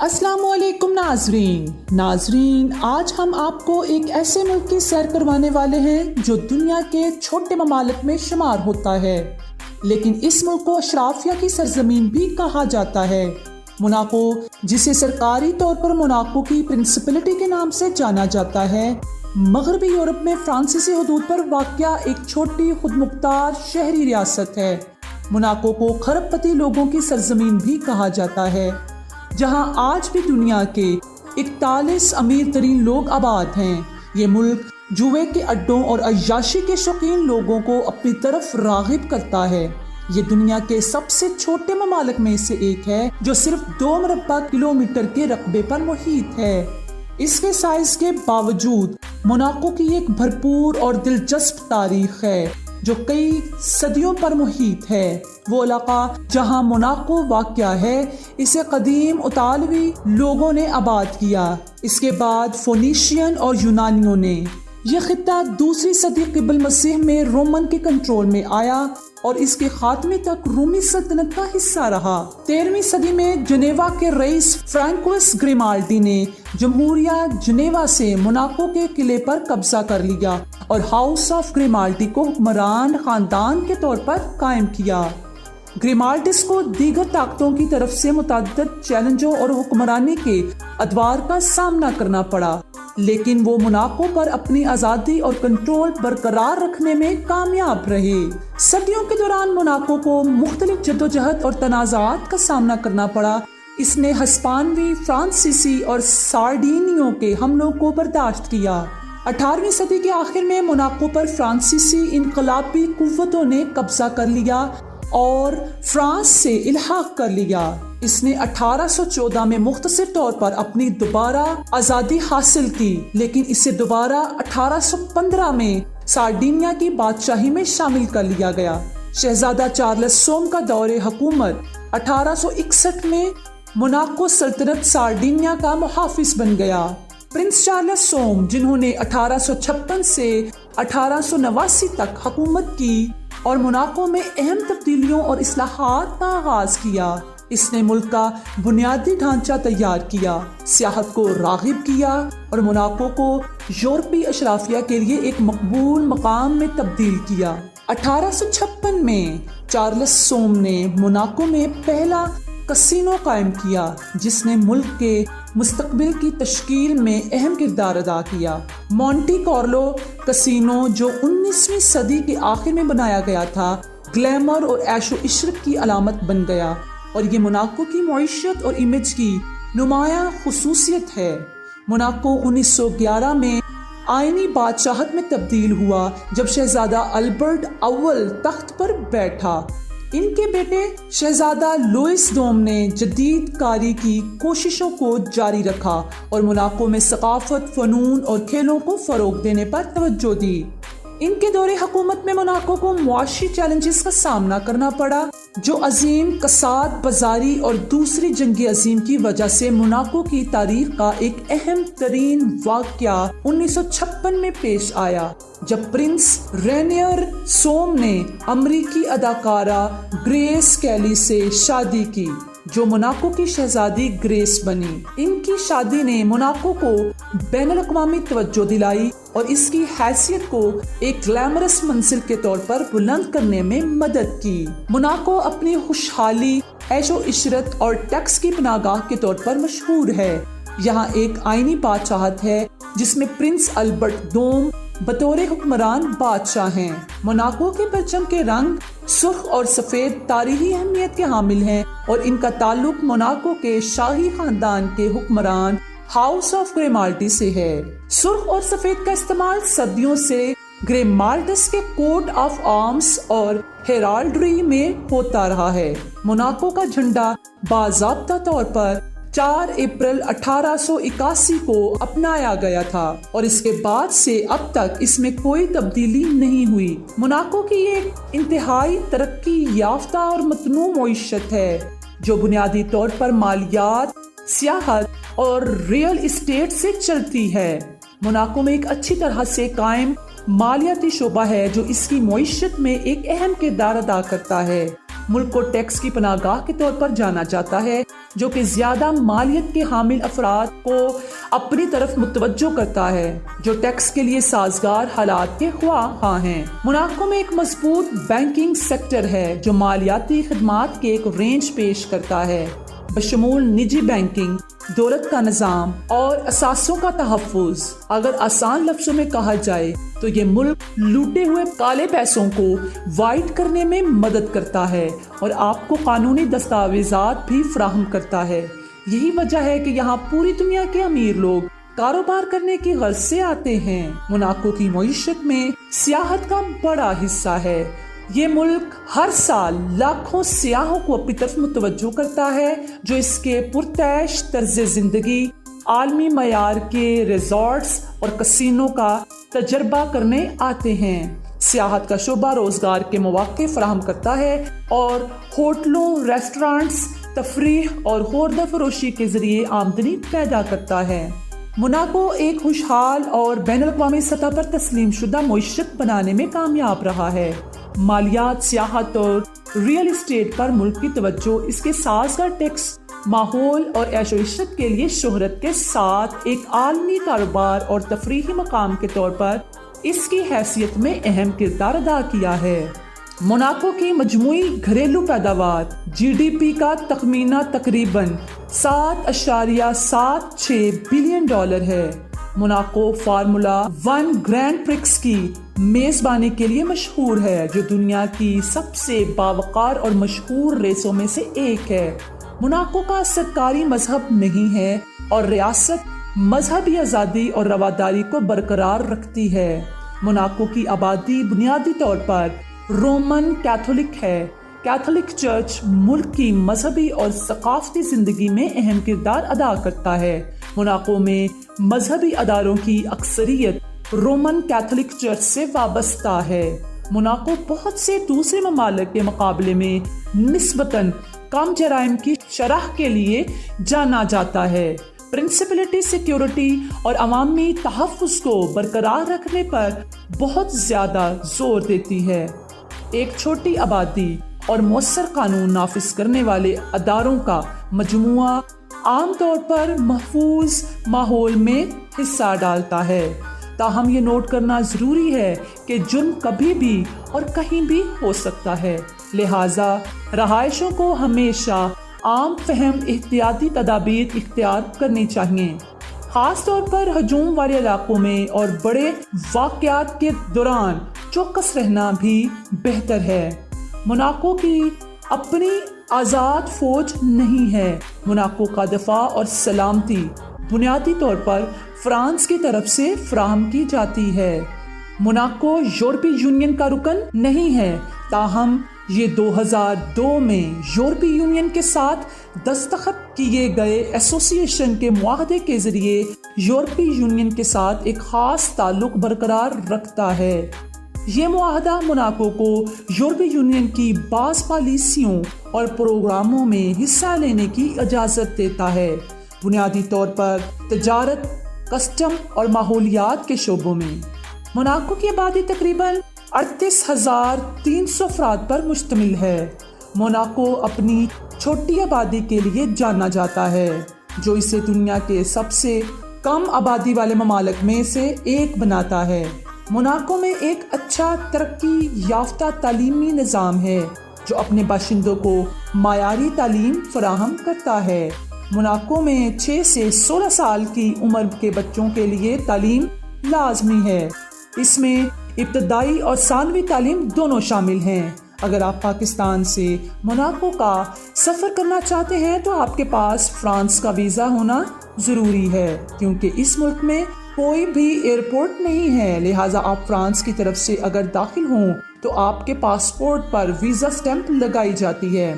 अस्सलाम वालेकुम नाजरीन, आज हम आपको एक ऐसे मुल्क की सैर करवाने वाले हैं जो दुनिया के छोटे ममालिक में शुमार होता है, लेकिन इस मुल्क को अशराफिया की सरजमीन भी कहा जाता है। मोनाको, जिसे सरकारी तौर पर मोनाको की प्रिंसिपलिटी के नाम से जाना जाता है, मगरबी यूरोप में फ्रांसीसी हदूद पर वाक़या एक छोटी खुदमुख्तार शहरी रियासत है। मोनाको को खरबपति लोगों की सरजमीन भी कहा जाता है, जहां आज भी दुनिया के 41 अमीर तरीन लोग आबाद हैं। ये मुल्क जुए के अड्डों और अय्याशी के शौकीन लोगों को अपनी तरफ राग़िब करता है। ये दुनिया के सबसे छोटे ममालिक में से एक है जो सिर्फ 2 मुरब्बा किलोमीटर के रकबे पर मुहीत है। इसके साइज के बावजूद मोनाको की एक भरपूर और दिलचस्प तारीख है जो कई सदियों पर मुहीत है। वो इलाका जहां मोनाको वाक़या है, इसे कदीम इतालवी लोगों ने आबाद किया। इसके बाद फोनीशियन और यूनानियों ने। यह खित्ता दूसरी सदी क़िबल मसीह में रोमन के कंट्रोल में आया और इसके खात्मे तक रूमी सल्तनत का हिस्सा रहा। 13वीं सदी में जनेवा के रईस फ्रांकोइस ग्रिमाल्डी ने जमहूरिया जनेवा से मोनाको के किले पर कब्जा कर लिया और हाउस ऑफ ग्रिमाल्डी को हुक्मरान खानदान के तौर पर कायम किया। ग्रिमाल्डिस को दीगर ताकतों की तरफ से मुतअद्दिद चैलेंजों और हुक्मरानी के अदवार का सामना करना पड़ा, लेकिन वो मोनाको पर अपनी आज़ादी और कंट्रोल बरकरार रखने में कामयाब रहे। सदियों के दौरान मोनाको को मुख्तलिफ जद्दोजहद और तनाज़ात का सामना करना पड़ा। इसने हस्पानवी, फ्रांसीसी और सार्डिनियों के हमलों को बर्दाश्त किया। 18वीं सदी के आखिर में मोनाको पर फ्रांसीसी इनकलाबी कुव्वतों ने कब्जा कर लिया और फ्रांस से इल्हाक कर लिया। इसने 1814 में मुख्तसर तौर पर अपनी दोबारा आज़ादी हासिल की, लेकिन इसे दोबारा 1815 में सार्डिनिया की बादशाही में शामिल कर लिया गया। शहजादा चार्ल्स सोम का दौरे हुकूमत 1861 में मोनाको सल्तनत सार्डिनिया का मुहाफिज बन गया। प्रिंस चार्ल्स सोम, जिन्होंने 1856 से 1889 तक हुकूमत की और मोनाको में अहम तब्दीलियों और इस्लाहात का आगाज किया। इसने मुल्क का बुनियादी ढांचा तैयार किया, सियाहत को राग़िब किया और मोनाको को यूरोपी अशराफिया के लिए एक मकबूल मकाम में तब्दील किया। 1856 में चार्ल्स सोम ने मोनाको में पहला कसिनो कायम किया, जिसने मुल्क के मुस्तकबिल की तश्कील में अहम किरदार अदा किया। मोंटी कार्लो कसिनो, जो 19वीं सदी के आखिर में बनाया गया था, ग्लैमर और ऐशो इशरत की अलामत बन गया और ये मोनाको की मईशत और इमेज की नुमायां खुसूसियत है। मोनाको 1911 में आईनी बादशाहत में तब्दील हुआ जब शहजादा अल्बर्ट अव्वल तख्त पर बैठा। इनके बेटे शहजादा लुइस दोम ने जदीद कारी की कोशिशों को जारी रखा और मोनाको में सकाफत, फनून और खेलों को फरोग देने पर तवज्जो दी। इनके दौरे हुकूमत में मोनाको को मुआशी चैलेंजेस का सामना करना पड़ा, जो अजीम कसाद बाजारी और दूसरी जंग अजीम की वजह से मोनाको की तारीख का एक अहम तरीन वाक़या 1956 में पेश आया, जब प्रिंस रेनियर सोम ने अमरीकी अदाकारा ग्रेस कैली से शादी की, जो मोनाको की शहजादी ग्रेस बनी। इनकी शादी ने मोनाको को बैनुल-अक़वामी तवज्जो दिलाई और इसकी हैसियत को एक ग्लैमरस मंजिल के तौर पर बुलंद करने में मदद की। मोनाको अपनी खुशहाली, ऐशो इशरत और टैक्स की पनाहगाह के तौर पर मशहूर है। यहाँ एक आईनी बादशाहत है जिसमें प्रिंस अल्बर्ट दोम बतौर हुक्मरान बादशाह हैं। मोनाको के परचम के रंग सुर्ख और सफेद तारीखी अहमियत के हामिल हैं और इनका ताल्लुक मोनाको के शाही खानदान के हुक्मरान हाउस ऑफ ग्रिमाल्डी से है। सुर्ख और सफेद का इस्तेमाल सदियों से ग्रिमाल्डस के कोट ऑफ आर्म्स और हेराल्ड्री में होता रहा है। मोनाको का झंडा बाज़ाब्ता तौर पर 4 अप्रैल 1881 को अपनाया गया था और इसके बाद से अब तक इसमें कोई तब्दीली नहीं हुई। मोनाको की एक इंतहाई तरक्की याफ्ता और मतनू मईशत है, जो बुनियादी तौर पर मालियात, सियाहत और रियल इस्टेट से चलती है। मोनाको में एक अच्छी तरह से कायम मालियाती शोबा है जो इसकी मईशत में एक अहम किरदार अदा करता है। ملک کو ٹیکس کی پناہ گاہ کے طور پر جانا جاتا ہے، جو کہ زیادہ مالیت کے حامل افراد کو اپنی طرف متوجہ کرتا ہے، جو ٹیکس کے لیے سازگار حالات کے خواہاں ہیں۔ موناکو میں ایک مضبوط بینکنگ سیکٹر ہے جو مالیاتی خدمات کے ایک رینج پیش کرتا ہے، بشمول نجی بینکنگ، دولت کا نظام اور اثاثوں کا تحفظ۔ اگر آسان لفظوں میں کہا جائے تو یہ ملک لوٹے ہوئے کالے پیسوں کو وائٹ کرنے میں مدد کرتا ہے اور آپ کو قانونی دستاویزات بھی فراہم کرتا ہے۔ یہی وجہ ہے کہ یہاں پوری دنیا کے امیر لوگ کاروبار کرنے کی غرض سے آتے ہیں۔ موناکو کی معیشت میں سیاحت کا بڑا حصہ ہے۔ یہ ملک ہر سال لاکھوں سیاحوں کو اپنی طرف متوجہ کرتا ہے جو اس کے پرتعیش طرز زندگی، عالمی معیار کے ریزورٹس اور کسینو کا تجربہ کرنے آتے ہیں۔ سیاحت کا شعبہ روزگار کے مواقع فراہم کرتا ہے اور ہوٹلوں، ریسٹورانٹس، تفریح اور خوردہ فروشی کے ذریعے آمدنی پیدا کرتا ہے۔ موناکو ایک خوشحال اور بین الاقوامی سطح پر تسلیم شدہ معیشت بنانے میں کامیاب رہا ہے۔ مالیات، سیاحت اور ریئل اسٹیٹ پر ملک کی توجہ اس کے سازگار ٹیکس ماحول اور عیش و عشرت کے لیے شہرت کے ساتھ ایک عالمی کاروبار اور تفریحی مقام کے طور پر اس کی حیثیت میں اہم کردار ادا کیا ہے۔ موناکو کی مجموعی گھریلو پیداوار GDP کا تخمینہ تقریباً $7.76 بلین ہے۔ موناکو فارمولا 1 گرینڈ پرکس کی میزبانی کے لیے مشہور ہے، جو دنیا کی سب سے باوقار اور مشہور ریسوں میں سے ایک ہے۔ موناکو کا سرکاری مذہب نہیں ہے اور ریاست مذہبی آزادی اور رواداری کو برقرار رکھتی ہے۔ موناکو کی آبادی بنیادی طور پر رومن کیتھولک ہے۔ کیتھولک چرچ ملک کی مذہبی اور ثقافتی زندگی میں اہم کردار ادا کرتا ہے۔ موناکو میں مذہبی اداروں کی اکثریت رومن کیتھولک چرچ سے وابستہ ہے۔ موناکو بہت سے دوسرے ممالک کے مقابلے میں نسبتاً کم جرائم کی شرح کے لیے جانا جاتا ہے۔ پرنسپلٹی سیکیورٹی اور عوامی تحفظ کو برقرار رکھنے پر بہت زیادہ زور دیتی ہے۔ ایک چھوٹی آبادی اور مؤثر قانون نافذ کرنے والے اداروں کا مجموعہ عام طور پر محفوظ ماحول میں حصہ ڈالتا ہے۔ تاہم یہ نوٹ کرنا ضروری ہے کہ جرم کبھی بھی اور کہیں بھی ہو سکتا ہے، لہٰذا رہائشوں کو ہمیشہ عام فہم احتیاطی تدابیر اختیار کرنی چاہیے، خاص طور پر ہجوم والے علاقوں میں، اور بڑے واقعات کے دوران چوکس رہنا بھی بہتر ہے۔ موناکو کی اپنی آزاد فوج نہیں ہے۔ موناکو کا دفاع اور سلامتی بنیادی طور پر فرانس کی طرف سے فراہم کی جاتی ہے۔ موناکو یورپی یونین کا رکن نہیں ہے، تاہم یہ 2002 میں یورپی یونین کے ساتھ دستخط کیے گئے ایسوسی ایشن کے معاہدے کے ذریعے یورپی یونین کے ساتھ ایک خاص تعلق برقرار رکھتا ہے۔ یہ معاہدہ موناکو کو یورپی یونین کی بعض پالیسیوں اور پروگراموں میں حصہ لینے کی اجازت دیتا ہے، بنیادی طور پر تجارت، کسٹم اور ماحولیات کے شعبوں میں۔ موناکو کی آبادی تقریباً 38,300 افراد پر مشتمل ہے۔ موناکو اپنی چھوٹی آبادی کے لیے جانا جاتا ہے، جو اسے دنیا کے سب سے کم آبادی والے ممالک میں سے ایک بناتا ہے۔ موناکو میں ایک اچھا ترقی یافتہ تعلیمی نظام ہے جو اپنے باشندوں کو معیاری تعلیم فراہم کرتا ہے۔ موناکو میں 6 سے 16 سال کی عمر کے بچوں کے لیے تعلیم لازمی ہے۔ اس میں ابتدائی اور ثانوی تعلیم دونوں شامل ہیں۔ اگر آپ پاکستان سے موناکو کا سفر کرنا چاہتے ہیں تو آپ کے پاس فرانس کا ویزا ہونا ضروری ہے، کیونکہ اس ملک میں کوئی بھی ایئرپورٹ نہیں ہے، لہٰذا آپ فرانس کی طرف سے اگر داخل ہوں تو آپ کے پاسپورٹ پر ویزا سٹیمپ لگائی جاتی ہے۔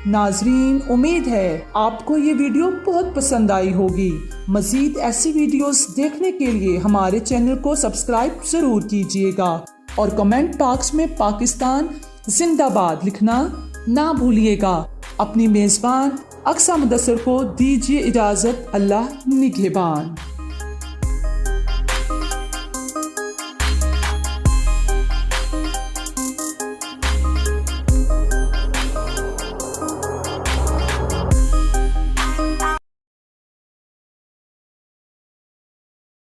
ناظرین، امید ہے آپ کو یہ ویڈیو بہت پسند آئی ہوگی۔ مزید ایسی ویڈیوز دیکھنے کے لیے ہمارے چینل کو سبسکرائب ضرور کیجیے گا اور کمنٹ باکس میں پاکستان زندہ باد لکھنا نہ بھولیے گا۔ اپنی میزبان اقصیٰ مدثر کو دیجیے اجازت۔ اللہ نگہبان۔